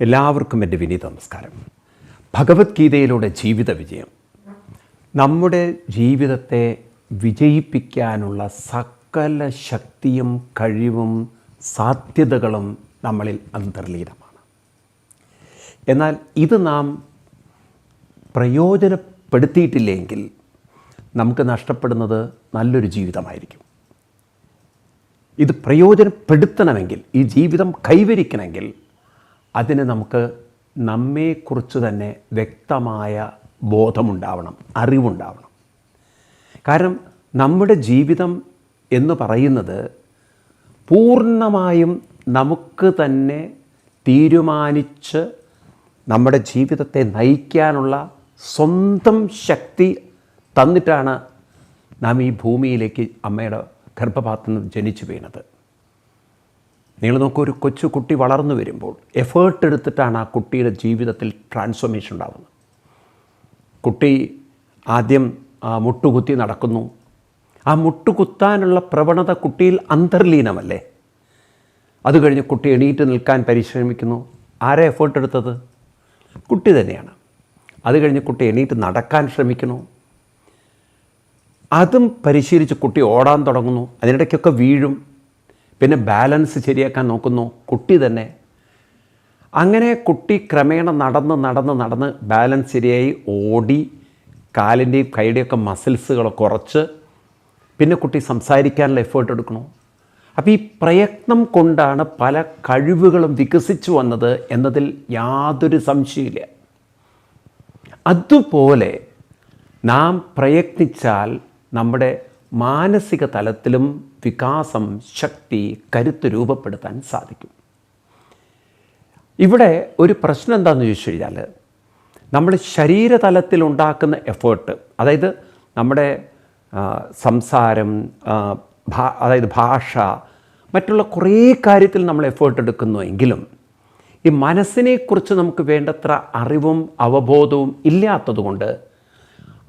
എല്ലാവർക്കും എൻ്റെ വിനീത നമസ്കാരം. ഭഗവത്ഗീതയിലൂടെ ജീവിത വിജയം. നമ്മുടെ ജീവിതത്തെ വിജയിപ്പിക്കാനുള്ള സകല ശക്തിയും കഴിവും സാധ്യതകളും നമ്മളിൽ അന്തർലീനമാണ്. എന്നാൽ ഇത് നാം പ്രയോജനപ്പെടുത്തിയിട്ടില്ലെങ്കിൽ നമുക്ക് നഷ്ടപ്പെടുന്നത് നല്ലൊരു ജീവിതമായിരിക്കും. ഇത് പ്രയോജനപ്പെടുത്തണമെങ്കിൽ, ഈ ജീവിതം കൈവരിക്കണമെങ്കിൽ അതിന് നമുക്ക് നമ്മെക്കുറിച്ച് തന്നെ വ്യക്തമായ ബോധമുണ്ടാവണം, അറിവുണ്ടാവണം. കാരണം നമ്മുടെ ജീവിതം എന്ന് പറയുന്നത് പൂർണ്ണമായും നമുക്ക് തന്നെ തീരുമാനിച്ച് നമ്മുടെ ജീവിതത്തെ നയിക്കാനുള്ള സ്വന്തം ശക്തി തന്നിട്ടാണ് നാം ഈ ഭൂമിയിലേക്ക് അമ്മയുടെ ഗർഭപാത്രത്തിൽ നിന്ന് ജനിച്ചു വീണത്. നിങ്ങൾ നോക്കൂ, ഒരു കൊച്ചു കുട്ടി വളർന്നു വരുമ്പോൾ എഫേർട്ട് എടുത്തിട്ടാണ് ആ കുട്ടിയുടെ ജീവിതത്തിൽ ട്രാൻസ്ഫോർമേഷൻ ഉണ്ടാകുന്നത്. കുട്ടി ആദ്യം മുട്ടുകുത്തി നടക്കുന്നു. ആ മുട്ടുകുത്താനുള്ള പ്രവണത കുട്ടിയിൽ അന്തർലീനമല്ലേ? അത് കഴിഞ്ഞ് കുട്ടി എണീറ്റ് നിൽക്കാൻ പരിശ്രമിക്കുന്നു. ആരെ എഫേർട്ട് എടുത്തത്? കുട്ടി തന്നെയാണ്. അത് കഴിഞ്ഞ് കുട്ടി എണീറ്റ് നടക്കാൻ ശ്രമിക്കുന്നു. അതും പരിശീലിച്ച് കുട്ടി ഓടാൻ തുടങ്ങുന്നു. അതിനിടയ്ക്കൊക്കെ വീഴും. പിന്നെ ബാലൻസ് ശരിയാക്കാൻ നോക്കുന്നു, കുട്ടി തന്നെ. അങ്ങനെ കുട്ടി ക്രമേണ നടന്ന് ബാലൻസ് ശരിയായി ഓടി കാലിൻ്റെയും കൈയുടെയൊക്കെ മസിൽസുകളൊക്കെ കുറച്ച് പിന്നെ കുട്ടി സംസാരിക്കാനുള്ള എഫേർട്ട് എടുക്കണു. അപ്പോൾ ഈ പ്രയത്നം കൊണ്ടാണ് പല കഴിവുകളും വികസിച്ചു വന്നത് എന്നതിൽ യാതൊരു സംശയമില്ല. അതുപോലെ നാം പ്രയത്നിച്ചാൽ നമ്മുടെ മാനസിക തലത്തിലും വികാസം, ശക്തി, കരുത്ത് രൂപപ്പെടുത്താൻ സാധിക്കും. ഇവിടെ ഒരു പ്രശ്നം എന്താണെന്ന് ചോദിച്ചു കഴിഞ്ഞാൽ, നമ്മൾ ശരീരതലത്തിൽ ഉണ്ടാക്കുന്ന എഫേർട്ട്, അതായത് നമ്മുടെ സംസാരം, അതായത് ഭാഷ, മറ്റുള്ള കുറേ കാര്യത്തിൽ നമ്മൾ എഫേർട്ട് എടുക്കുന്നുവെങ്കിലും ഈ മനസ്സിനെക്കുറിച്ച് നമുക്ക് വേണ്ടത്ര അറിവും അവബോധവും ഇല്ലാത്തതുകൊണ്ട്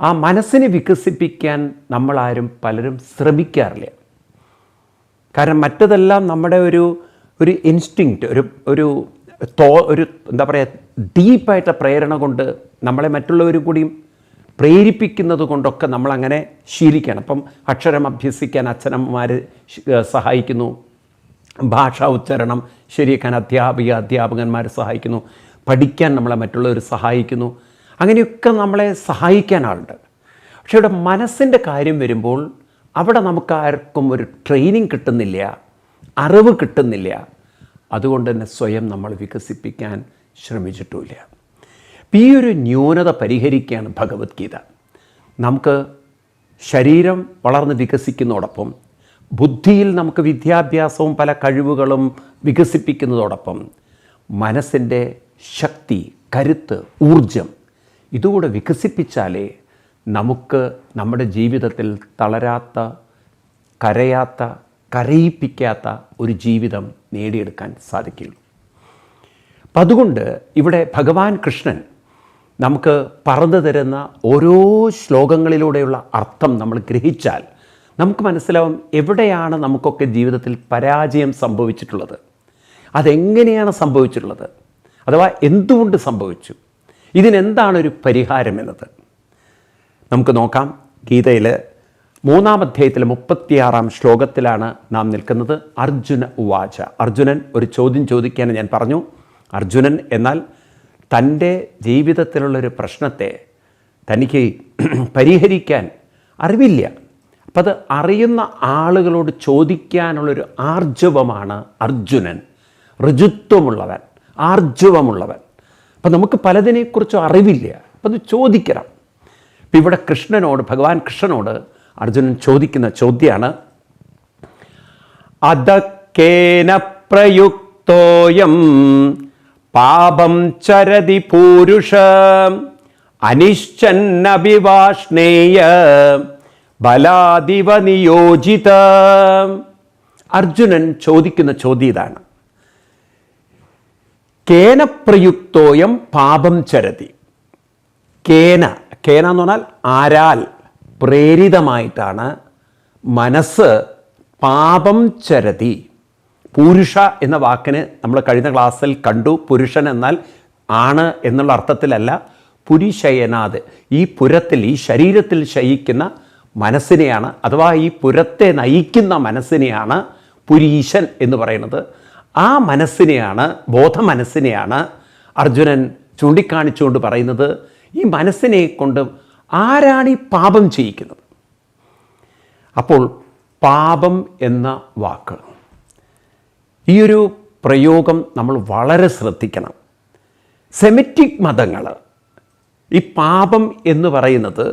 ആ മനസ്സിനെ വികസിപ്പിക്കാൻ പലരും ശ്രമിക്കാറില്ല. കാരണം മറ്റതെല്ലാം നമ്മുടെ ഒരു ഇൻസ്റ്റിങ്ക്റ്റ്, ഒരു എന്താ പറയുക, ഡീപ്പായിട്ട് പ്രേരണ കൊണ്ട് നമ്മളെ മറ്റുള്ളവരും കൂടിയും പ്രേരിപ്പിക്കുന്നത് കൊണ്ടൊക്കെ നമ്മളങ്ങനെ ശീലിക്കണം. അപ്പം അക്ഷരം അഭ്യസിക്കാൻ അച്ഛനമ്മമാർ സഹായിക്കുന്നു, ഭാഷാ ഉച്ചാരണം ശരിയാക്കാൻ അധ്യാപകന്മാർ സഹായിക്കുന്നു, പഠിക്കാൻ നമ്മളെ മറ്റുള്ളവർ സഹായിക്കുന്നു. അങ്ങനെയൊക്കെ നമ്മളെ സഹായിക്കാൻ ആളുണ്ട്. പക്ഷേ ഇവിടെ മനസ്സിൻ്റെ കാര്യം വരുമ്പോൾ അവിടെ നമുക്ക് ആർക്കും ഒരു ട്രെയിനിങ് കിട്ടുന്നില്ല, അറിവ് കിട്ടുന്നില്ല. അതുകൊണ്ട് തന്നെ സ്വയം നമ്മൾ വികസിപ്പിക്കാൻ ശ്രമിച്ചിട്ടുമില്ല. ഈ ഒരു ന്യൂനത പരിഹരിക്കുകയാണ് ഭഗവത്ഗീത. നമുക്ക് ശരീരം വളർന്ന് വികസിക്കുന്നതോടൊപ്പം ബുദ്ധിയിൽ നമുക്ക് വിദ്യാഭ്യാസവും പല കഴിവുകളും വികസിപ്പിക്കുന്നതോടൊപ്പം മനസ്സിൻ്റെ ശക്തി, കരുത്ത്, ഊർജം ഇതുകൂടെ വികസിപ്പിച്ചാലേ നമുക്ക് നമ്മുടെ ജീവിതത്തിൽ തളരാത്ത, കരയാത്ത, കരയിപ്പിക്കാത്ത ഒരു ജീവിതം നേടിയെടുക്കാൻ സാധിക്കുള്ളൂ. അപ്പം അതുകൊണ്ട് ഇവിടെ ഭഗവാൻ കൃഷ്ണൻ നമുക്ക് പറഞ്ഞു തരുന്ന ഓരോ ശ്ലോകങ്ങളിലൂടെയുള്ള അർത്ഥം നമ്മൾ ഗ്രഹിച്ചാൽ നമുക്ക് മനസ്സിലാവും എവിടെയാണ് നമുക്കൊക്കെ ജീവിതത്തിൽ പരാജയം സംഭവിച്ചിട്ടുള്ളത്, അതെങ്ങനെയാണ് സംഭവിച്ചിട്ടുള്ളത്, അഥവാ എന്തുകൊണ്ട് സംഭവിച്ചു, ഇതിനെന്താണൊരു പരിഹാരം എന്നത് നമുക്ക് നോക്കാം. ഗീതയിൽ 3-ാം അധ്യായത്തിലെ 36-ാം ശ്ലോകത്തിലാണ് നാം നിൽക്കുന്നത്. അർജുന ഉവാച. അർജുനൻ ഒരു ചോദ്യം ചോദിക്കാൻ ഞാൻ പറഞ്ഞു. അർജുനൻ എന്നാൽ തൻ്റെ ജീവിതത്തിലുള്ളൊരു പ്രശ്നത്തെ തനിക്ക് പരിഹരിക്കാൻ അറിവില്ല. അപ്പം അത് അറിയുന്ന ആളുകളോട് ചോദിക്കാനുള്ളൊരു ആർജവമാണ് അർജുനൻ. ഋജുത്വമുള്ളവൻ, ആർജവമുള്ളവൻ. അപ്പം നമുക്ക് പലതിനെക്കുറിച്ചും അറിവില്ല, അപ്പം അത് ചോദിക്കണം. ഇപ്പം ഇവിടെ ഭഗവാൻ കൃഷ്ണനോട് അർജുനൻ ചോദിക്കുന്ന ചോദ്യമാണ്, അദക്കേന പ്രയുക്തോയം പാപം ചരതി പൂരുഷ അനിശ്ചന്നഭിവാഷ്ണേയ ബലാദിവ നിയോജിത. അർജുനൻ ചോദിക്കുന്ന ചോദ്യം ഇതാണ്, കേന പ്രയുക്തോയം പാപം ചരതി. കേന എന്ന് പറഞ്ഞാൽ ആരാൽ പ്രേരിതമായിട്ടാണ് മനസ്സ് പാപം ചരതി. പൂരുഷ എന്ന വാക്കിന് നമ്മൾ കഴിഞ്ഞ ക്ലാസ്സിൽ കണ്ടു, പുരുഷൻ എന്നാൽ ആണ് എന്നുള്ള അർത്ഥത്തിലല്ല, പുരിശയനാത്, ഈ പുരത്തിൽ, ഈ ശരീരത്തിൽ ശയിക്കുന്ന മനസ്സിനെയാണ്, അഥവാ ഈ പുരത്തെ നയിക്കുന്ന മനസ്സിനെയാണ് പുരീശൻ എന്ന് പറയുന്നത്. ആ മനസ്സിനെയാണ്, ബോധ മനസ്സിനെയാണ് അർജുനൻ ചൂണ്ടിക്കാണിച്ചുകൊണ്ട് പറയുന്നത്, ഈ മനസ്സിനെ കൊണ്ട് ആരാണ് ഈ പാപം ചെയ്യിക്കുന്നത്? അപ്പോൾ പാപം എന്ന വാക്ക്, ഈ ഒരു പ്രയോഗം നമ്മൾ വളരെ ശ്രദ്ധിക്കണം. സെമിറ്റിക് മതങ്ങൾ ഈ പാപം എന്ന് പറയുന്നത്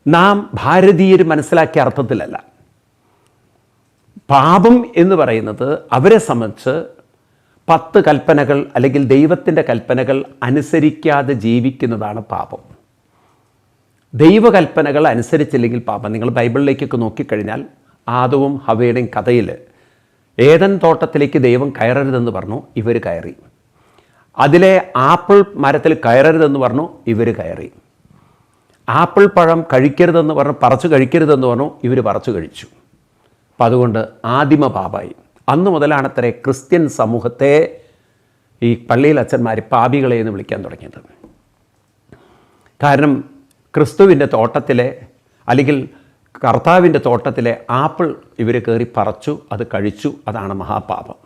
നാം ഭാരതീയർ മനസ്സിലാക്കിയ അർത്ഥത്തിലല്ല. പാപം എന്ന് പറയുന്നത് അവരെ സംബന്ധിച്ച് 10 കൽപ്പനകൾ അല്ലെങ്കിൽ ദൈവത്തിൻ്റെ കൽപ്പനകൾ അനുസരിക്കാതെ ജീവിക്കുന്നതാണ് പാപം. ദൈവകൽപ്പനകൾ അനുസരിച്ചില്ലെങ്കിൽ പാപം. നിങ്ങൾ ബൈബിളിലേക്കൊക്കെ നോക്കിക്കഴിഞ്ഞാൽ ആദവും ഹവയുടെയും കഥയിൽ ഏദൻ തോട്ടത്തിലേക്ക് ദൈവം കയറരുതെന്ന് പറഞ്ഞു, ഇവർ കയറി. അതിലെ ആപ്പിൾ മരത്തിൽ കയറരുതെന്ന് പറഞ്ഞു, ഇവർ കയറി. ആപ്പിൾ പഴം കഴിക്കരുതെന്ന് പറഞ്ഞു, പറിച്ചു കഴിക്കരുതെന്ന് പറഞ്ഞു, ഇവർ പറിച്ചു കഴിച്ചു. അപ്പം അതുകൊണ്ട് ആദിമ പാപമായി. അന്ന് മുതലാണത്രേ ക്രിസ്ത്യൻ സമൂഹത്തെ ഈ പള്ളിയിൽ അച്ഛന്മാർ പാപികളെ എന്ന് വിളിക്കാൻ തുടങ്ങിയത്. കാരണം ക്രിസ്തുവിൻ്റെ തോട്ടത്തിലെ അല്ലെങ്കിൽ കർത്താവിൻ്റെ തോട്ടത്തിലെ ആപ്പിൾ ഇവർ കയറി പറിച്ചു, അത് കഴിച്ചു. അതാണ് മഹാപാപം.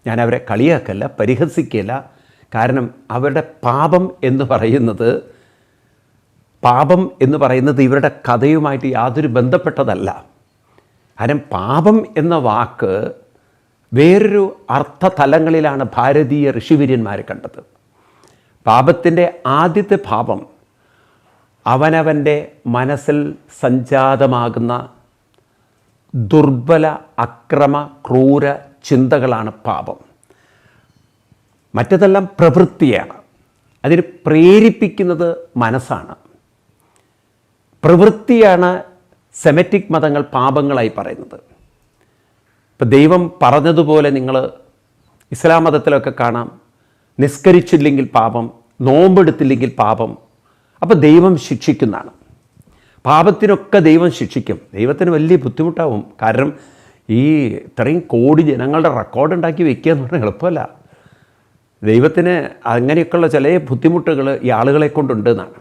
ഞാൻ അവരെ കളിയാക്കല്ല, പരിഹസിക്കല്ല. കാരണം അവരുടെ പാപം എന്ന് പറയുന്നത് ഇവരുടെ കഥയുമായിട്ട് യാതൊരു ബന്ധപ്പെട്ടതല്ല. കാരണം പാപം എന്ന വാക്ക് വേറൊരു അർത്ഥതലങ്ങളിലാണ് ഭാരതീയ ഋഷിവര്യന്മാർ കണ്ടത്. പാപത്തിൻ്റെ ആദ്യത്തെ ഭാവം അവനവൻ്റെ മനസ്സിൽ സഞ്ജാതമാകുന്ന ദുർബല, അക്രമ, ക്രൂര ചിന്തകളാണ് പാപം. മറ്റതെല്ലാം പ്രവൃത്തിയാണ്. അതിന് പ്രേരിപ്പിക്കുന്നത് മനസ്സാണ്. പ്രവൃത്തിയാണ് സെമിറ്റിക് മതങ്ങൾ പാപങ്ങളായി പറയുന്നത്. ഇപ്പം ദൈവം പറഞ്ഞതുപോലെ നിങ്ങൾ ഇസ്ലാം മതത്തിലൊക്കെ കാണാം, നിസ്കരിച്ചില്ലെങ്കിൽ പാപം, നോമ്പെടുത്തില്ലെങ്കിൽ പാപം. അപ്പോൾ ദൈവം ശിക്ഷിക്കുന്നതാണ്. പാപത്തിനൊക്കെ ദൈവം ശിക്ഷിക്കും. ദൈവത്തിന് വലിയ ബുദ്ധിമുട്ടാവും. കാരണം ഈ ഇത്രയും കോടി ജനങ്ങളുടെ റെക്കോർഡ് ഉണ്ടാക്കി വെക്കുക എന്ന് പറഞ്ഞാൽ എളുപ്പമല്ല. ദൈവത്തിന് അങ്ങനെയൊക്കെയുള്ള ചില ബുദ്ധിമുട്ടുകൾ ഈ ആളുകളെ കൊണ്ടുണ്ട് എന്നാണ്.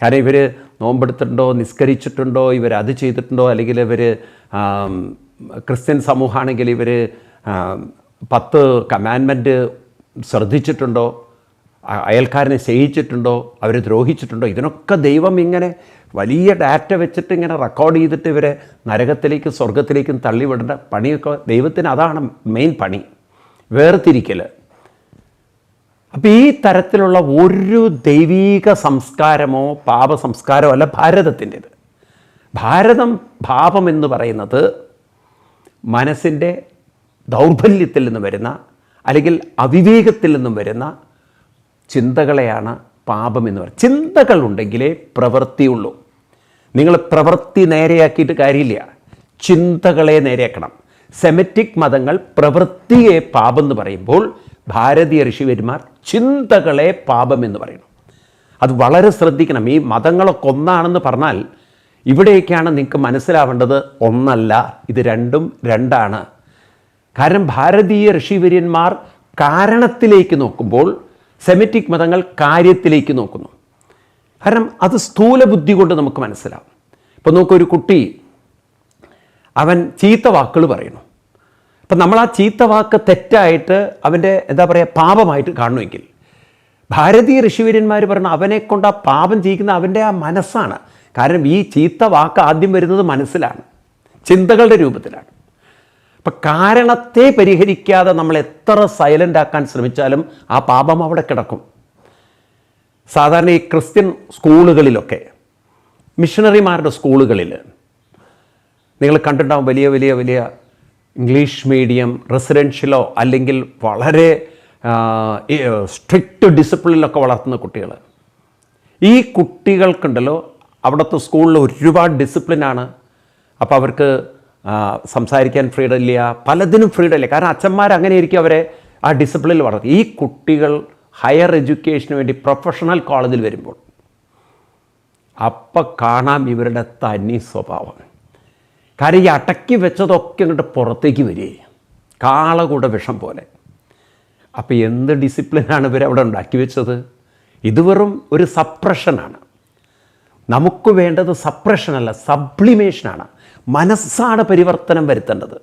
കാരണം ഇവർ നോമ്പെടുത്തിട്ടുണ്ടോ, നിസ്കരിച്ചിട്ടുണ്ടോ, ഇവർ അത് ചെയ്തിട്ടുണ്ടോ, അല്ലെങ്കിൽ ഇവർ ക്രിസ്ത്യൻ സമൂഹമാണെങ്കിൽ ഇവർ 10 കമാൻഡ്മെൻറ്റ് ശ്രദ്ധിച്ചിട്ടുണ്ടോ, അയൽക്കാരനെ സ്നേഹിച്ചിട്ടുണ്ടോ, അവർ ദ്രോഹിച്ചിട്ടുണ്ടോ, ഇതിനൊക്കെ ദൈവം ഇങ്ങനെ വലിയ ഡാറ്റ വെച്ചിട്ട് ഇങ്ങനെ റെക്കോർഡ് ചെയ്തിട്ട് ഇവരെ നരകത്തിലേക്കും സ്വർഗത്തിലേക്കും തള്ളിവിടേണ്ട പണിയൊക്കെ ദൈവത്തിന് അതാണ് മെയിൻ പണി, വേർതിരിക്കൽ. അപ്പം ഈ തരത്തിലുള്ള ഒരു ദൈവീക സംസ്കാരമോ പാപ സംസ്കാരമോ അല്ല ഭാരതത്തിൻ്റേത്. പാപം എന്ന് പറയുന്നത് മനസ്സിൻ്റെ ദൗർബല്യത്തിൽ നിന്ന് വരുന്ന അല്ലെങ്കിൽ അവിവേകത്തിൽ നിന്നും വരുന്ന ചിന്തകളെയാണ് പാപം എന്ന് പറയുന്നത്. ചിന്തകളുണ്ടെങ്കിലേ പ്രവൃത്തിയുള്ളൂ. നിങ്ങൾ പ്രവൃത്തി നേരെയാക്കിയിട്ട് കാര്യമില്ല, ചിന്തകളെ നേരെയാക്കണം. സെമിറ്റിക് മതങ്ങൾ പ്രവൃത്തിയെ പാപം എന്ന് പറയുമ്പോൾ ഭാരതീയ ഋഷിവര്യന്മാർ ചിന്തകളെ പാപം എന്ന് പറയുന്നു. അത് വളരെ ശ്രദ്ധിക്കണം. ഈ മതങ്ങളൊക്കെ ഒന്നാണെന്ന് പറഞ്ഞാൽ ഇവിടേക്കാണ് നിങ്ങൾക്ക് മനസ്സിലാവേണ്ടത്, ഒന്നല്ല, ഇത് രണ്ടും രണ്ടാണ്. കാരണം ഭാരതീയ ഋഷിവര്യന്മാർ കാരണത്തിലേക്ക് നോക്കുമ്പോൾ സെമിറ്റിക് മതങ്ങൾ കാര്യത്തിലേക്ക് നോക്കുന്നു. കാരണം അത് സ്ഥൂല ബുദ്ധി കൊണ്ട് നമുക്ക് മനസ്സിലാവും. ഇപ്പം നോക്കൊരു കുട്ടി അവൻ ചീത്ത വാക്കുകൾ പറയുന്നു. അപ്പം നമ്മൾ ആ ചീത്ത വാക്ക് തെറ്റായിട്ട് അവൻ്റെ പാപമായിട്ട് കാണുമെങ്കിൽ ഭാരതീയ ഋഷിവര്യന്മാർ പറഞ്ഞ അവനെ കൊണ്ട് ആ പാപം ചെയ്യിക്കുന്ന അവൻ്റെ ആ മനസ്സാണ്. കാരണം ഈ ചീത്ത വാക്ക് ആദ്യം വരുന്നത് മനസ്സിലാണ്, ചിന്തകളുടെ രൂപത്തിലാണ്. അപ്പം കാരണത്തെ പരിഹരിക്കാതെ നമ്മൾ എത്ര സൈലൻ്റ് ആക്കാൻ ശ്രമിച്ചാലും ആ പാപം അവിടെ കിടക്കും. സാധാരണ ഈ ക്രിസ്ത്യൻ സ്കൂളുകളിലൊക്കെ, മിഷണറിമാരുടെ സ്കൂളുകളിൽ നിങ്ങൾ കണ്ടിട്ടുണ്ടാവും, വലിയ വലിയ വലിയ ഇംഗ്ലീഷ് മീഡിയം റെസിഡൻഷ്യലോ അല്ലെങ്കിൽ വളരെ സ്ട്രിക്റ്റ് ഡിസിപ്ലിനിലൊക്കെ വളർത്തുന്ന കുട്ടികൾ. ഈ കുട്ടികൾക്കുണ്ടല്ലോ അവിടുത്തെ സ്കൂളിൽ ഒരുപാട് ഡിസിപ്ലിനാണ്. അപ്പോൾ അവർക്ക് സംസാരിക്കാൻ ഫ്രീഡം ഇല്ല, പലതിനും ഫ്രീഡം ഇല്ല. കാരണം അച്ഛന്മാർ അങ്ങനെ ആയിരിക്കും അവരെ ആ ഡിസിപ്ലിനിൽ വളർത്തി. ഈ കുട്ടികൾ ഹയർ എഡ്യൂക്കേഷന് വേണ്ടി പ്രൊഫഷണൽ കോളേജിൽ വരുമ്പോൾ അപ്പം കാണാം ഇവരുടെ തനി സ്വഭാവം. കാരണം ഈ അടക്കി വെച്ചതൊക്കെ അങ്ങോട്ട് പുറത്തേക്ക് വരികയും കാളകൂട വിഷം പോലെ. അപ്പോൾ എന്ത് ഡിസിപ്ലിനാണ് ഇവരവിടെ ഉണ്ടാക്കി വെച്ചത്? ഇത് വെറും ഒരു സപ്രഷനാണ്. നമുക്ക് വേണ്ടത് സപ്രഷനല്ല, സബ്ലിമേഷനാണ്. മനസ്സാണ് പരിവർത്തനം വരുത്തേണ്ടത്.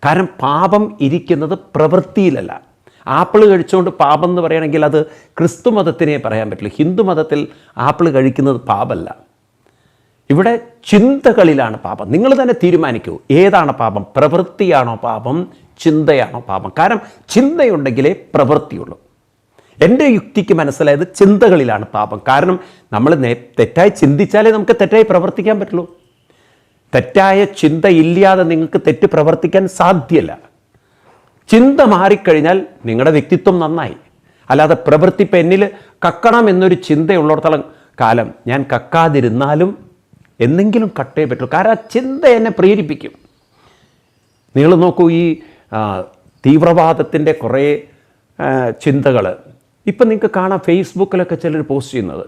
കാരണം പാപം ഇരിക്കുന്നത് പ്രവൃത്തിയിലല്ല. ആപ്പിൾ കഴിച്ചുകൊണ്ട് പാപം എന്ന് പറയുകയാണെങ്കിൽ അത് ക്രിസ്തു മതത്തിനെ പറയാൻ പറ്റില്ല. ഹിന്ദു മതത്തിൽ ആപ്പിൾ കഴിക്കുന്നത് പാപമല്ല. ഇവിടെ ചിന്തകളിലാണ് പാപം. നിങ്ങൾ തന്നെ തീരുമാനിക്കൂ, ഏതാണ് പാപം? പ്രവൃത്തിയാണോ പാപം, ചിന്തയാണോ പാപം? കാരണം ചിന്തയുണ്ടെങ്കിലേ പ്രവൃത്തിയുള്ളൂ. എൻ്റെ യുക്തിക്ക് മനസ്സിലായത് ചിന്തകളിലാണ് പാപം. കാരണം നമ്മൾ തെറ്റായി ചിന്തിച്ചാലേ നമുക്ക് തെറ്റായി പ്രവർത്തിക്കാൻ പറ്റുള്ളൂ. തെറ്റായ ചിന്ത ഇല്ലാതെ നിങ്ങൾക്ക് തെറ്റ് പ്രവർത്തിക്കാൻ സാധ്യമല്ല. ചിന്ത മാറിക്കഴിഞ്ഞാൽ നിങ്ങളുടെ വ്യക്തിത്വം നന്നായി. അല്ലാതെ പ്രവൃത്തി പെന്നിൽ കക്കണം എന്നൊരു ചിന്തയുള്ളിടത്തോളം കാലം ഞാൻ കക്കാതിരുന്നാലും എന്നെങ്കിലും കട്ടേ പറ്റുള്ളൂ. കാരണം ആ ചിന്ത എന്നെ പ്രേരിപ്പിക്കും. നിങ്ങൾ നോക്കൂ, ഈ തീവ്രവാദത്തിൻ്റെ കുറേ ചിന്തകൾ ഇപ്പം നിങ്ങൾക്ക് കാണാം. ഫേസ്ബുക്കിലൊക്കെ ചിലർ പോസ്റ്റ് ചെയ്യുന്നത്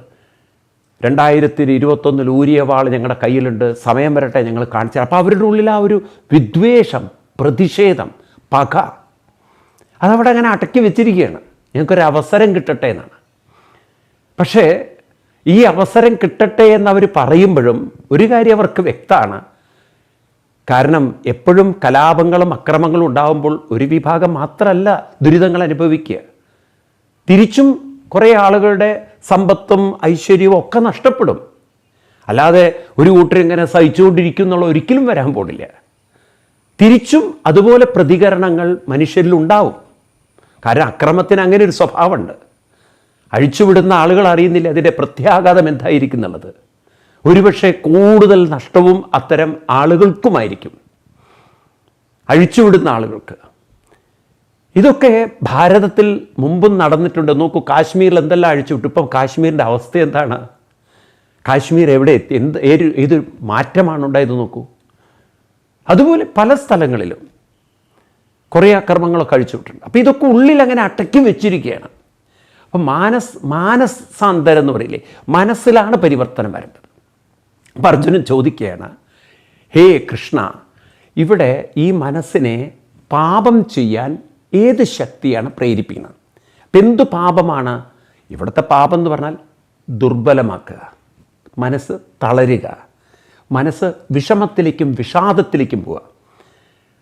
2021 ഊരിയ വാൾ ഞങ്ങളുടെ കയ്യിലുണ്ട്, സമയം വരട്ടെ ഞങ്ങൾ കാണിച്ചു. അപ്പോൾ അവരുടെ ഉള്ളിൽ ആ ഒരു വിദ്വേഷം, പ്രതിഷേധം, പക അതവിടെ അങ്ങനെ അടക്കി വെച്ചിരിക്കുകയാണ്. ഞങ്ങൾക്കൊരു അവസരം കിട്ടട്ടെ എന്നാണ്. പക്ഷേ ഈ അവസരം കിട്ടട്ടെ എന്നവർ പറയുമ്പോഴും ഒരു കാര്യം അവർക്ക് വ്യക്തമാണ്. കാരണം എപ്പോഴും കലാപങ്ങളും അക്രമങ്ങളും ഉണ്ടാകുമ്പോൾ ഒരു വിഭാഗം മാത്രമല്ല ദുരിതങ്ങൾ അനുഭവിക്കുക, തിരിച്ചും കുറേ ആളുകളുടെ സമ്പത്തും ഐശ്വര്യവും ഒക്കെ നഷ്ടപ്പെടും. അല്ലാതെ ഒരു കൂട്ടരിങ്ങനെ സഹിച്ചുകൊണ്ടിരിക്കും എന്നുള്ള ഒരിക്കലും വരാൻ പോടില്ല. തിരിച്ചും അതുപോലെ പ്രതികരണങ്ങൾ മനുഷ്യരിൽ ഉണ്ടാവും. കാരണം അക്രമത്തിന് അങ്ങനെ ഒരു സ്വഭാവമുണ്ട്. അഴിച്ചുവിടുന്ന ആളുകൾ അറിയുന്നില്ല അതിൻ്റെ പ്രത്യാഘാതം എന്തായിരിക്കും എന്നുള്ളത്. ഒരുപക്ഷെ കൂടുതൽ നഷ്ടവും അത്തരം ആളുകൾക്കുമായിരിക്കും, അഴിച്ചുവിടുന്ന ആളുകൾക്ക്. ഇതൊക്കെ ഭാരതത്തിൽ മുമ്പും നടന്നിട്ടുണ്ട്. നോക്കൂ, കാശ്മീരിൽ എന്തെല്ലാം അഴിച്ചുവിട്ടു. ഇപ്പം കാശ്മീരിൻ്റെ അവസ്ഥ എന്താണ്? കാശ്മീർ എവിടെ എത്തി? ഏത് മാറ്റമാണ് ഉണ്ടായത് നോക്കൂ. അതുപോലെ പല സ്ഥലങ്ങളിലും കുറേ അക്രമങ്ങളൊക്കെ അഴിച്ചുവിട്ടുണ്ട്. അപ്പോൾ ഇതൊക്കെ ഉള്ളിൽ അങ്ങനെ അടക്കി വെച്ചിരിക്കുകയാണ്. അപ്പം മാനസാന്തരം എന്ന് പറയില്ലേ, മനസ്സിലാണ് പരിവർത്തനം വരേണ്ടത്. അപ്പം അർജുനൻ ചോദിക്കുകയാണ്, ഹേ കൃഷ്ണ, ഇവിടെ ഈ മനസ്സിനെ പാപം ചെയ്യാൻ ഏത് ശക്തിയാണ് പ്രേരിപ്പിക്കുന്നത്? അപ്പം എന്തു പാപമാണ് ഇവിടുത്തെ പാപം എന്ന് പറഞ്ഞാൽ? ദുർബലമാക്കുക, മനസ്സ് തളരുക, മനസ്സ് വിഷമത്തിലേക്കും വിഷാദത്തിലേക്കും പോവുക.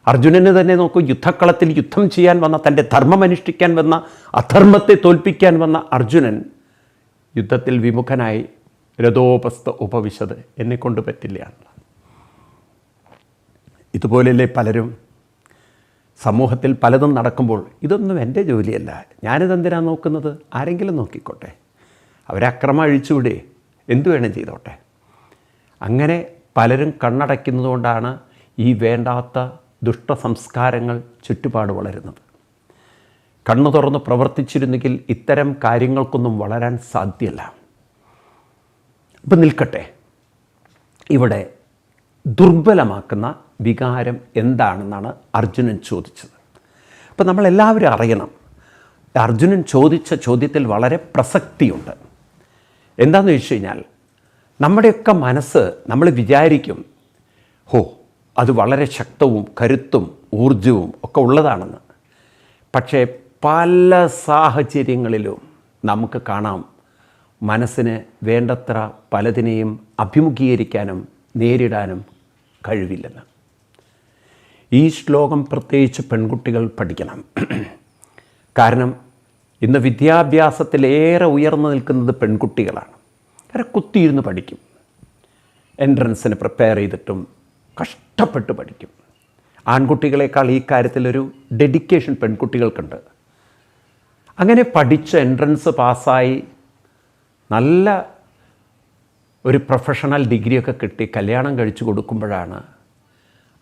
അർജുനന് തന്നെ നോക്കൂ, യുദ്ധക്കളത്തിൽ യുദ്ധം ചെയ്യാൻ വന്ന, തൻ്റെ ധർമ്മം അനുഷ്ഠിക്കാൻ വന്ന, അധർമ്മത്തെ തോൽപ്പിക്കാൻ വന്ന അർജുനൻ യുദ്ധത്തിൽ വിമുഖനായി രഥോപസ്ഥ ഉപവിശത്, എന്നെക്കൊണ്ട് പറ്റില്ല. ഇതുപോലെയല്ലേ പലരും സമൂഹത്തിൽ പലതും നടക്കുമ്പോൾ ഇതൊന്നും എൻ്റെ ജോലിയല്ല, ഞാനിതെന്തിനാണ് നോക്കുന്നത്, ആരെങ്കിലും നോക്കിക്കോട്ടെ, അവരക്രമം അഴിച്ചുവിടേ, എന്തു വേണം ചെയ്തോട്ടെ. അങ്ങനെ പലരും കണ്ണടയ്ക്കുന്നതുകൊണ്ടാണ് ഈ വേണ്ടാത്ത ദുഷ്ടസംസ്കാരങ്ങൾ ചുറ്റുപാട് വളരുന്നത്. കണ്ണു തുറന്ന് പ്രവർത്തിച്ചിരുന്നെങ്കിൽ ഇത്തരം കാര്യങ്ങൾക്കൊന്നും വളരാൻ സാധ്യമല്ല. ഇപ്പം നിൽക്കട്ടെ, ഇവിടെ ദുർബലമാക്കുന്ന വികാരം എന്താണെന്നാണ് അർജുനൻ ചോദിച്ചത്. അപ്പം നമ്മളെല്ലാവരും അറിയണം, അർജുനൻ ചോദിച്ച ചോദ്യത്തിൽ വളരെ പ്രസക്തിയുണ്ട്. എന്താണെന്ന് ചോദിച്ചു കഴിഞ്ഞാൽ, നമ്മുടെയൊക്കെ മനസ്സ് നമ്മൾ വിചാരിക്കും, അത് വളരെ ശക്തവും കരുത്തും ഊർജവും ഒക്കെ ഉള്ളതാണെന്ന്. പക്ഷേ പല സാഹചര്യങ്ങളിലും നമുക്ക് കാണാം മനസ്സിന് വേണ്ടത്ര പലതിനെയും അഭിമുഖീകരിക്കാനും നേരിടാനും കഴിവില്ലെന്ന്. ഈ ശ്ലോകം പ്രത്യേകിച്ച് പെൺകുട്ടികൾ പഠിക്കണം. കാരണം ഇന്ന് വിദ്യാഭ്യാസത്തിലേറെ ഉയർന്നു നിൽക്കുന്നത് പെൺകുട്ടികളാണ്. കാരണം കുത്തിയിരുന്ന് പഠിക്കും, എൻട്രൻസിന് പ്രിപ്പയർ ചെയ്തിട്ടും കഷ്ടപ്പെട്ട് പഠിക്കും. ആൺകുട്ടികളെക്കാൾ ഈ കാര്യത്തിലൊരു ഡെഡിക്കേഷൻ പെൺകുട്ടികൾക്കുണ്ട്. അങ്ങനെ പഠിച്ച് എൻട്രൻസ് പാസ്സായി നല്ല ഒരു പ്രൊഫഷണൽ ഡിഗ്രിയൊക്കെ കിട്ടി കല്യാണം കഴിച്ചു കൊടുക്കുമ്പോഴാണ്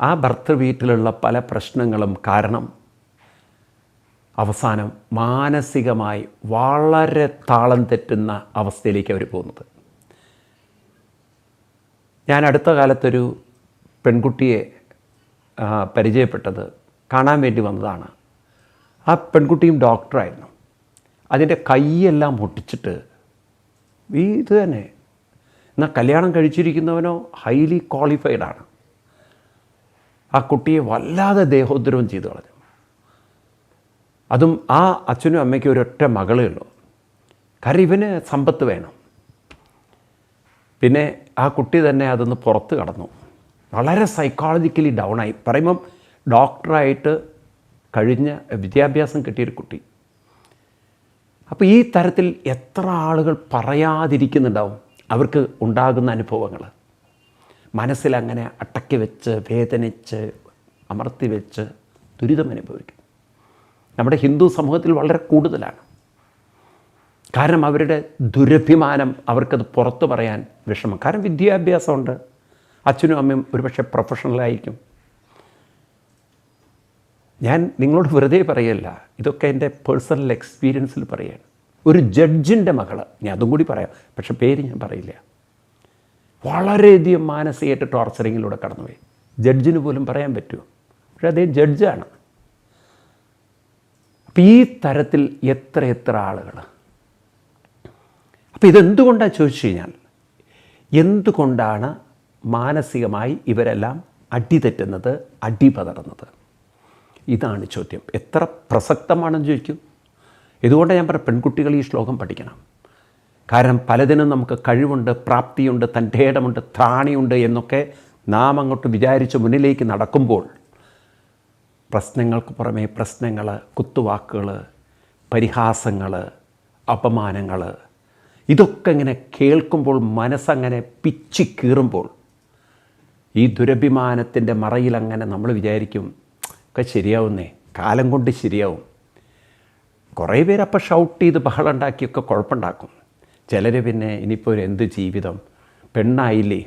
ആ ഭർത്തൃ വീട്ടിലുള്ള പല പ്രശ്നങ്ങളും കാരണം അവസാനം മാനസികമായി വളരെ താളം തെറ്റുന്ന അവസ്ഥയിലേക്ക് അവർ പോകുന്നത്. ഞാൻ അടുത്ത കാലത്തൊരു പെൺകുട്ടിയെ പരിചയപ്പെട്ടത്, കാണാൻ വേണ്ടി വന്നതാണ്. ആ പെൺകുട്ടിയും ഡോക്ടറായിരുന്നു. അതിൻ്റെ കൈയെല്ലാം പൊട്ടിച്ചിട്ട് ഇത് തന്നെ. എന്നാൽ കല്യാണം കഴിച്ചിരിക്കുന്നവനോ ഹൈലി ക്വാളിഫൈഡാണ്. ആ കുട്ടിയെ വല്ലാതെ ദേഹോദ്രവം ചെയ്തു കളഞ്ഞു. അതും ആ അച്ഛനും അമ്മയ്ക്കും ഒരൊറ്റ മകളേ ഉള്ളൂ. കാരണം ഇവന് സമ്പത്ത് വേണം. പിന്നെ ആ കുട്ടി തന്നെ അതൊന്ന് പുറത്ത് കടന്നു, വളരെ സൈക്കോളജിക്കലി ഡൗണായി. പറയുമ്പം ഡോക്ടറായിട്ട് കഴിഞ്ഞ വിദ്യാഭ്യാസം കിട്ടിയൊരു കുട്ടി. അപ്പോൾ ഈ തരത്തിൽ എത്ര ആളുകൾ പറയാതിരിക്കുന്നുണ്ടാവും അവർക്ക് ഉണ്ടാകുന്ന അനുഭവങ്ങൾ. മനസ്സിലങ്ങനെ അടക്കി വെച്ച് വേദനിച്ച് അമർത്തി വെച്ച് ദുരിതം അനുഭവിക്കും. നമ്മുടെ ഹിന്ദു സമൂഹത്തിൽ വളരെ കൂടുതലാണ്. കാരണം അവരുടെ ദുരഭിമാനം അവർക്കത് പുറത്തു പറയാൻ വിഷമം. കാരണം വിദ്യാഭ്യാസമുണ്ട്, അച്ഛനും അമ്മയും ഒരുപക്ഷെ പ്രൊഫഷണലായിരിക്കും. ഞാൻ നിങ്ങളോട് വെറുതെ പറയല്ല, ഇതൊക്കെ എൻ്റെ പേഴ്സണൽ എക്സ്പീരിയൻസിൽ പറയുകയാണ്. ഒരു ജഡ്ജിൻ്റെ മകള്, ഞാൻ അതും കൂടി പറയാം, പക്ഷെ പേര് ഞാൻ പറയില്ല, വളരെയധികം മാനസികമായിട്ട് ടോർച്ചറിങ്ങിലൂടെ കടന്നുപോയി. ജഡ്ജിന് പോലും പറയാൻ പറ്റുമോ? പക്ഷെ അദ്ദേഹം ജഡ്ജാണ്. അപ്പം ഈ തരത്തിൽ എത്ര ആളുകൾ. അപ്പം ഇതെന്തുകൊണ്ടാണ് ചോദിച്ചു കഴിഞ്ഞാൽ, എന്തുകൊണ്ടാണ് മാനസികമായി ഇവരെല്ലാം അടിതെറ്റുന്നത്, അടിപതറുന്നത്? ഇതാണ് ചോദ്യം. എത്ര പ്രസക്തമാണെന്ന് ചോദിക്കും. ഇതുകൊണ്ട് ഞാൻ പറയാം, പെൺകുട്ടികൾ ഈ ശ്ലോകം പഠിക്കണം. കാരണം പലതിനും നമുക്ക് കഴിവുണ്ട്, പ്രാപ്തിയുണ്ട്, തൻ്റേടമുണ്ട്, ത്രാണിയുണ്ട് എന്നൊക്കെ നാം അങ്ങോട്ട് വിചാരിച്ച് മുന്നിലേക്ക് നടക്കുമ്പോൾ പ്രശ്നങ്ങൾക്ക് പുറമേ പ്രശ്നങ്ങൾ, കുത്തുവാക്കുകൾ, പരിഹാസങ്ങൾ, അപമാനങ്ങൾ, ഇതൊക്കെ ഇങ്ങനെ കേൾക്കുമ്പോൾ മനസ്സങ്ങനെ പിച്ചി കീറുമ്പോൾ ഈ ദുരഭിമാനത്തിൻ്റെ മറയിലങ്ങനെ നമ്മൾ വിചാരിക്കും ഒക്കെ ശരിയാവുന്നേ, കാലം കൊണ്ട് ശരിയാവും. കുറേ പേരപ്പോൾ ഷൗട്ട് ചെയ്ത് ബഹളം ഉണ്ടാക്കിയൊക്കെ കുഴപ്പമുണ്ടാക്കും. ചിലർ പിന്നെ ഇനിയിപ്പോൾ എന്ത് ജീവിതം, പെണ്ണായില്ലേ,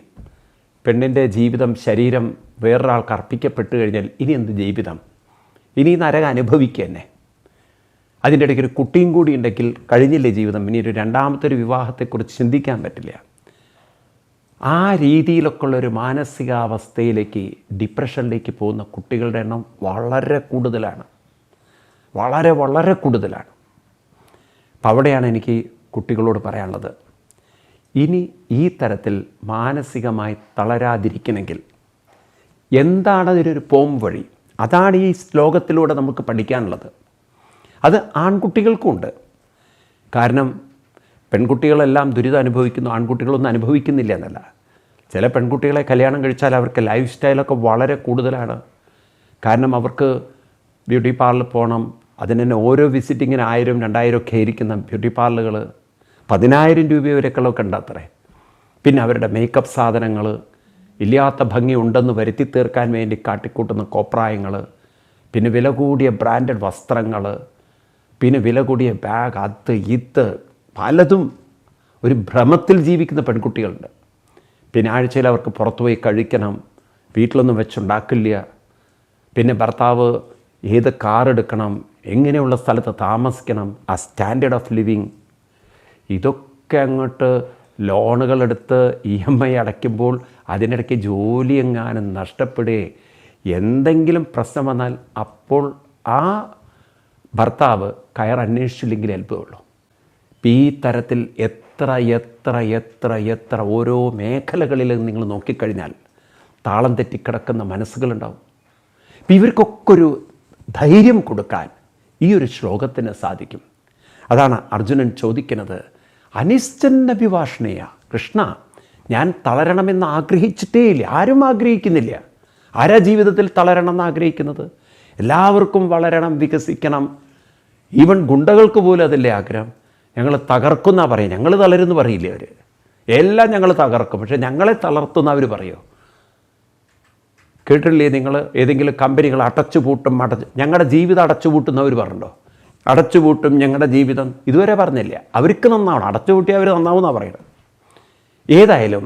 പെണ്ണിൻ്റെ ജീവിതം ശരീരം വേറൊരാൾക്ക് അർപ്പിക്കപ്പെട്ട് കഴിഞ്ഞാൽ ഇനി എന്ത് ജീവിതം, ഇനി നരകം അനുഭവിക്കുക തന്നെ. അതിൻ്റെ ഇടയ്ക്ക് ഒരു കുട്ടിയും കൂടി ഉണ്ടെങ്കിൽ കഴിഞ്ഞില്ലേ ജീവിതം, ഇനി ഒരു രണ്ടാമത്തെ ഒരു വിവാഹത്തെക്കുറിച്ച് ചിന്തിക്കാൻ പറ്റില്ല. ആ രീതിയിലൊക്കെ ഉള്ളൊരു മാനസികാവസ്ഥയിലേക്ക്, ഡിപ്രഷനിലേക്ക് പോകുന്ന കുട്ടികളുടെ എണ്ണം വളരെ കൂടുതലാണ്, വളരെ കൂടുതലാണ്. അപ്പം അവിടെയാണ് എനിക്ക് കുട്ടികളോട് പറയാനുള്ളത്, ഇനി ഈ തരത്തിൽ മാനസികമായി തളരാതിരിക്കണമെങ്കിൽ എന്താണ് അതിനൊരു പോം വഴി? അതാണ് ഈ ശ്ലോകത്തിലൂടെ നമുക്ക് പഠിക്കാനുള്ളത്. അത് ആൺകുട്ടികൾക്കുമുണ്ട്. കാരണം പെൺകുട്ടികളെല്ലാം ദുരിതം അനുഭവിക്കുന്നു, ആൺകുട്ടികളൊന്നും അനുഭവിക്കുന്നില്ല എന്നല്ല. ചില പെൺകുട്ടികളെ കല്യാണം കഴിച്ചാൽ അവർക്ക് ലൈഫ് സ്റ്റൈലൊക്കെ വളരെ കൂടുതലാണ്. കാരണം അവർക്ക് ബ്യൂട്ടി പാർലറിൽ പോകണം, അതിന് തന്നെ ഓരോ വിസിറ്റിങ്ങിന് 1000-2000 ഒക്കെ ആയിരിക്കുന്ന ബ്യൂട്ടി പാർലറുകൾ 10,000 രൂപ വരെയൊക്കെ ഉണ്ട് അത്രേ. പിന്നെ അവരുടെ മേക്കപ്പ് സാധനങ്ങൾ, ഇല്ലാത്ത ഭംഗി ഉണ്ടെന്ന് വരുത്തി തീർക്കാൻ വേണ്ടി കാട്ടിക്കൂട്ടുന്ന കോപ്രായങ്ങൾ, പിന്നെ വില കൂടിയ ബ്രാൻഡഡ് വസ്ത്രങ്ങൾ, പിന്നെ വില കൂടിയ ബാഗ്, അത് ഇത് പലതും. ഒരു ഭ്രമത്തിൽ ജീവിക്കുന്ന പെൺകുട്ടികളുണ്ട്. പിന്നെ ആഴ്ചയിൽ അവർക്ക് പുറത്തുപോയി കഴിക്കണം, വീട്ടിലൊന്നും വെച്ചുണ്ടാക്കില്ല. പിന്നെ ഭർത്താവ് ഏത് കാർ എടുക്കണം, എങ്ങനെയുള്ള സ്ഥലത്ത് താമസിക്കണം, ആ സ്റ്റാൻഡേർഡ് ഓഫ് ലിവിങ്, ഇതൊക്കെ അങ്ങോട്ട് ലോണുകളെടുത്ത് EMI അടയ്ക്കുമ്പോൾ അതിനിടയ്ക്ക് ജോലി എങ്ങാനും നഷ്ടപ്പെടുകയെ, എന്തെങ്കിലും പ്രശ്നം വന്നാൽ അപ്പോൾ ആ ഭർത്താവ് കയർ അന്വേഷിച്ചില്ലെങ്കിൽ അത്ഭുതമുള്ളൂ. ഈ തരത്തിൽ എത്ര ഓരോ മേഖലകളിൽ നിങ്ങൾ നോക്കിക്കഴിഞ്ഞാൽ താളം തെറ്റിക്കിടക്കുന്ന മനസ്സുകളുണ്ടാവും. അപ്പം ഇവർക്കൊക്കെ ഒരു ധൈര്യം കൊടുക്കാൻ ഈ ഒരു ശ്ലോകത്തിന് സാധിക്കും. അതാണ് അർജുനൻ ചോദിക്കുന്നത്, അനിശ്ചന്നഭിഭാഷണയ കൃഷ്ണ, ഞാൻ തളരണമെന്ന് ആഗ്രഹിച്ചിട്ടേ ഇല്ല. ആരും ആഗ്രഹിക്കുന്നില്ല. ആരാ ജീവിതത്തിൽ തളരണം എന്ന് ആഗ്രഹിക്കുന്നത്? എല്ലാവർക്കും വളരണം, വികസിക്കണം. ഈവൻ ഗുണ്ടകൾക്ക് പോലും അതല്ലേ ആഗ്രഹം. ഞങ്ങൾ തകർക്കുന്ന പറയും, ഞങ്ങൾ തളരുമെന്ന് പറയില്ലേ അവർ. എല്ലാം ഞങ്ങൾ തകർക്കും, പക്ഷേ ഞങ്ങളെ തളർത്തുന്ന അവർ പറയുമോ? കേട്ടില്ലേ നിങ്ങൾ? ഏതെങ്കിലും കമ്പനികൾ അടച്ചുപൂട്ടും, ഞങ്ങളുടെ ജീവിതം അടച്ചുപൂട്ടുന്നവർ പറഞ്ഞിട്ടുണ്ടോ? അടച്ചുപൂട്ടും ഞങ്ങളുടെ ജീവിതം, ഇതുവരെ പറഞ്ഞില്ല. അവർക്ക് നന്നാവണം, അടച്ചുപൂട്ടി അവർ നന്നാവുമെന്നാണ് പറയുന്നത്. ഏതായാലും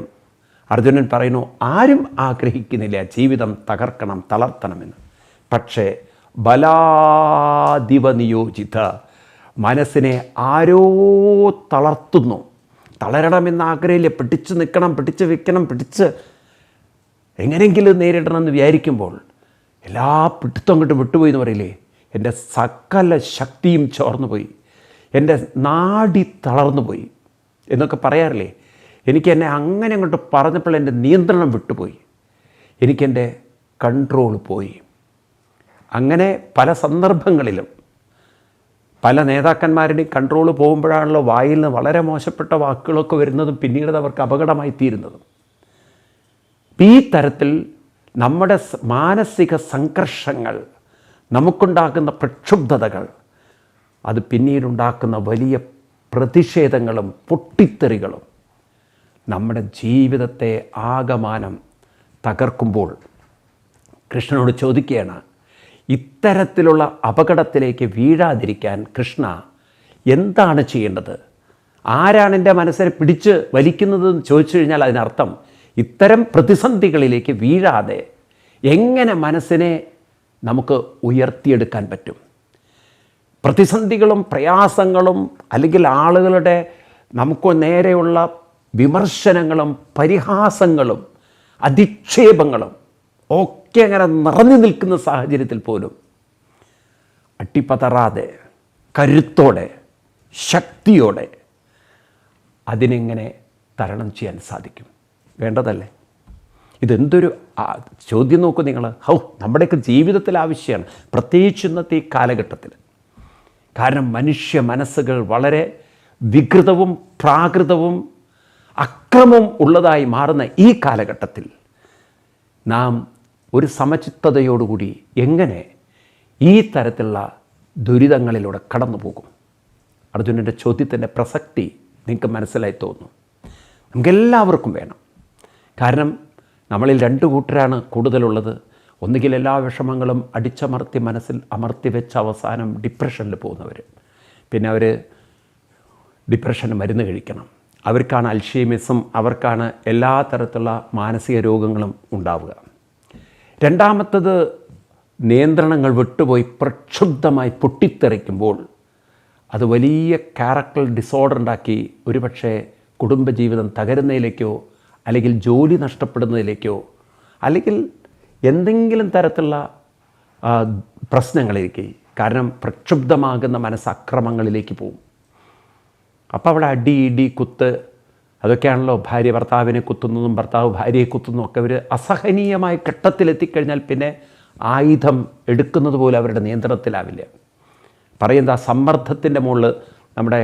അർജുനൻ പറയുന്നു, ആരും ആഗ്രഹിക്കുന്നില്ല ജീവിതം തകർക്കണം, തളർത്തണമെന്ന്. പക്ഷേ ബലാദിവ നിയോജിത, മനസ്സിനെ ആരോ തളർത്തുന്നു. തളരണമെന്ന് ആഗ്രഹമില്ല, പിടിച്ച് നിൽക്കണം, പിടിച്ച് വെക്കണം, പിടിച്ച് എങ്ങനെയെങ്കിലും നേരിടണം എന്ന് വിചാരിക്കുമ്പോൾ എല്ലാ പിടുത്തം കൊണ്ട് വിട്ടുപോയി എന്ന് പറയില്ലേ, എൻ്റെ സകല ശക്തിയും ചോർന്നു പോയി, എൻ്റെ നാഡി തളർന്നു പോയി എന്നൊക്കെ പറയാറില്ലേ. എനിക്ക് എന്നെ അങ്ങനെ അങ്ങോട്ട് പറഞ്ഞപ്പോൾ എൻ്റെ നിയന്ത്രണം വിട്ടുപോയി, എനിക്കെൻ്റെ കൺട്രോൾ പോയി. അങ്ങനെ പല സന്ദർഭങ്ങളിലും പല നേതാക്കന്മാരുടെയും കൺട്രോൾ പോകുമ്പോഴാണല്ലോ വായിൽ നിന്ന് വളരെ മോശപ്പെട്ട വാക്കുകളൊക്കെ വരുന്നതും പിന്നീട് അവർക്ക് അപകടമായി തീരുന്നതും. ഈ തരത്തിൽ നമ്മുടെ മാനസിക സംഘർഷങ്ങൾ, നമുക്കുണ്ടാക്കുന്ന പ്രക്ഷുബ്ധതകൾ, അത് പിന്നീടുണ്ടാക്കുന്ന വലിയ പ്രതിഷേധങ്ങളും പൊട്ടിത്തെറികളും നമ്മുടെ ജീവിതത്തെ ആകമാനം തകർക്കുമ്പോൾ കൃഷ്ണനോട് ചോദിക്കുകയാണ്, ഇത്തരത്തിലുള്ള അപകടത്തിലേക്ക് വീഴാതിരിക്കാൻ കൃഷ്ണ എന്താണ് ചെയ്യേണ്ടത്? ആരാണ് എൻ്റെ മനസ്സിനെ പിടിച്ച് വലിക്കുന്നതെന്ന് ചോദിച്ചു കഴിഞ്ഞാൽ അതിനർത്ഥം ഇത്തരം പ്രതിസന്ധികളിലേക്ക് വീഴാതെ എങ്ങനെ മനസ്സിനെ നമുക്ക് ഉയർത്തിയെടുക്കാൻ പറ്റും? പ്രതിസന്ധികളും പ്രയാസങ്ങളും അല്ലെങ്കിൽ ആളുകളുടെ നമുക്ക് നേരെയുള്ള വിമർശനങ്ങളും പരിഹാസങ്ങളും അധിക്ഷേപങ്ങളും ഒക്കെ അങ്ങനെ നിറഞ്ഞു നിൽക്കുന്ന സാഹചര്യത്തിൽ പോലും അട്ടിപ്പതറാതെ കരുത്തോടെ ശക്തിയോടെ അതിനെങ്ങനെ തരണം ചെയ്യാൻ സാധിക്കും? വേണ്ടതല്ലേ? ഇതെന്തൊരു ചോദ്യം നോക്കൂ നിങ്ങൾ. നമ്മുടെയൊക്കെ ജീവിതത്തിൽ ആവശ്യമാണ്, പ്രത്യേകിച്ച് ഇന്നത്തെ ഈ കാലഘട്ടത്തിൽ. കാരണം മനുഷ്യ മനസ്സുകൾ വളരെ വികൃതവും പ്രാകൃതവും അക്രമവും ഉള്ളതായി മാറുന്ന ഈ കാലഘട്ടത്തിൽ നാം ഒരു സമചിത്തതയോടുകൂടി എങ്ങനെ ഈ തരത്തിലുള്ള ദുരിതങ്ങളിലൂടെ കടന്നു പോകും? അർജുനൻ്റെ ചോദ്യത്തിൻ്റെ പ്രസക്തി നിങ്ങൾക്ക് മനസ്സിലായി തോന്നുന്നു. നമുക്കെല്ലാവർക്കും വേണം. കാരണം നമ്മളിൽ രണ്ട് കൂട്ടരാണ് കൂടുതലുള്ളത്. ഒന്നുകിൽ എല്ലാ വിഷമങ്ങളും അടിച്ചമർത്തി മനസ്സിൽ അമർത്തി വെച്ച് അവസാനം ഡിപ്രഷനിൽ പോകുന്നവർ, പിന്നെ അവർ ഡിപ്രഷന് മരുന്ന് കഴിക്കണം. അവർക്കാണ് അൽഷീമിസം, അവർക്കാണ് എല്ലാ തരത്തിലുള്ള മാനസിക രോഗങ്ങളും ഉണ്ടാവുക. രണ്ടാമത്തത് നിയന്ത്രണങ്ങൾ വിട്ടുപോയി പ്രക്ഷുബ്ധമായി പൊട്ടിത്തെറിക്കുമ്പോൾ അത് വലിയ ക്യാരക്ടർ ഡിസോർഡർ ഉണ്ടാക്കി ഒരുപക്ഷെ കുടുംബജീവിതം തകരുന്നതിലേക്കോ അല്ലെങ്കിൽ ജോലി നഷ്ടപ്പെടുന്നതിലേക്കോ അല്ലെങ്കിൽ എന്തെങ്കിലും തരത്തിലുള്ള പ്രശ്നങ്ങളിലേക്ക്, കാരണം പ്രക്ഷുബ്ധമാകുന്ന മനസ്സക്രമങ്ങളിലേക്ക് പോകും. അപ്പോൾ അവിടെ അടി ഇടി കുത്ത് അതൊക്കെയാണല്ലോ. ഭാര്യ ഭർത്താവിനെ കുത്തുന്നതും ഭർത്താവ് ഭാര്യയെ കുത്തുന്നതും ഒക്കെ ഒരു അസഹനീയമായ ഘട്ടത്തിലെത്തിക്കഴിഞ്ഞാൽ പിന്നെ ആയുധം എടുക്കുന്നത് പോലും അവരുടെ നിയന്ത്രണത്തിലാവില്ല. പറയുന്നത് ആ സമ്മർദ്ദത്തിൻ്റെ മുകളിൽ നമ്മുടെ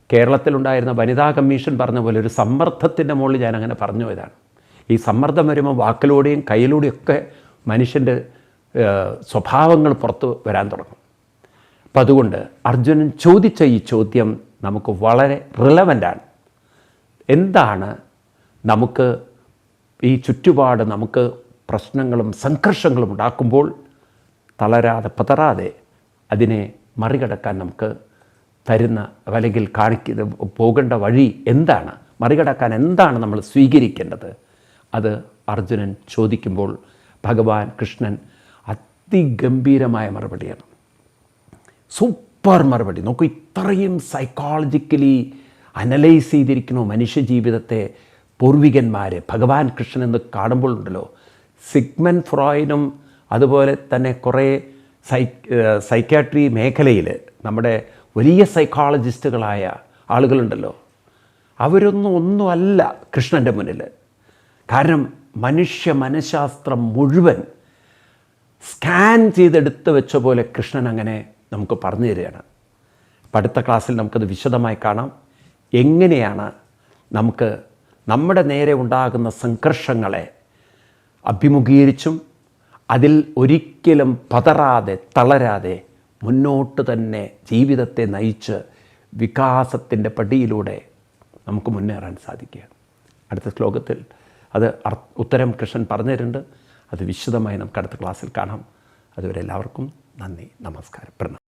കേരളത്തിലുണ്ടായിരുന്ന വനിതാ കമ്മീഷൻ പറഞ്ഞ പോലെ ഒരു സമ്മർദ്ദത്തിൻ്റെ മുകളിൽ ഞാനങ്ങനെ പറഞ്ഞു പോയതാണ്. ഈ സമ്മർദ്ദം വരുമ്പോൾ വാക്കിലൂടെയും കയ്യിലൂടെയും ഒക്കെ മനുഷ്യൻ്റെ സ്വഭാവങ്ങൾ പുറത്ത് വരാൻ തുടങ്ങും. അപ്പം അതുകൊണ്ട് അർജുനൻ ചോദിച്ച ഈ ചോദ്യം നമുക്ക് വളരെ റിലവൻ്റാണ്. എന്താണ് നമുക്ക് ഈ ചുറ്റുപാട് നമുക്ക് പ്രശ്നങ്ങളും സംഘർഷങ്ങളും ഉണ്ടാക്കുമ്പോൾ തളരാതെ പതറാതെ അതിനെ മറികടക്കാൻ നമുക്ക് തരുന്ന അല്ലെങ്കിൽ പോകേണ്ട വഴി എന്താണ്, മറികടക്കാൻ എന്താണ് നമ്മൾ സ്വീകരിക്കേണ്ടത്? അത് അർജുനൻ ചോദിക്കുമ്പോൾ ഭഗവാൻ കൃഷ്ണൻ അതിഗംഭീരമായ മറുപടിയാണ്. സൂപ്പർ മറുപടി. നോക്കൂ, ഇത്രയും സൈക്കോളജിക്കലി അനലൈസ് ചെയ്തിരിക്കണോ മനുഷ്യ ജീവിതത്തെ പൂർവികന്മാർ ഭഗവാൻ കൃഷ്ണൻ എന്ന് കാണുമ്പോൾ ഉണ്ടല്ലോ. സിഗ്മണ്ട് ഫ്രോയിഡും അതുപോലെ തന്നെ കുറേ സൈക്യാട്രി മേഖലയിൽ നമ്മുടെ വലിയ സൈക്കോളജിസ്റ്റുകളായ ആളുകളുണ്ടല്ലോ, ഒന്നുമല്ല കൃഷ്ണൻ്റെ മുന്നിൽ. കാരണം മനുഷ്യ മനഃശാസ്ത്രം മുഴുവൻ സ്കാൻ ചെയ്തെടുത്ത് വെച്ച പോലെ കൃഷ്ണൻ അങ്ങനെ നമുക്ക് പറഞ്ഞു തരികയാണ്. അപ്പം അടുത്ത ക്ലാസ്സിൽ നമുക്കത് വിശദമായി കാണാം. എങ്ങനെയാണ് നമുക്ക് നമ്മുടെ നേരെ ഉണ്ടാകുന്ന സംഘർഷങ്ങളെ അഭിമുഖീകരിച്ചും അതിൽ ഒരിക്കലും പതറാതെ തളരാതെ മുന്നോട്ട് തന്നെ ജീവിതത്തെ നയിച്ച് വികാസത്തിൻ്റെ പടിയിലൂടെ നമുക്ക് മുന്നേറാൻ സാധിക്കുക. അടുത്ത ശ്ലോകത്തിൽ അത് ഉത്തരം കൃഷ്ണൻ പറഞ്ഞു തരുന്നുണ്ട്. അത് വിശദമായി നമുക്ക് അടുത്ത ക്ലാസ്സിൽ കാണാം. അതുവരെ എല്ലാവർക്കും നന്ദി, നമസ്കാരം, പ്രണാമം.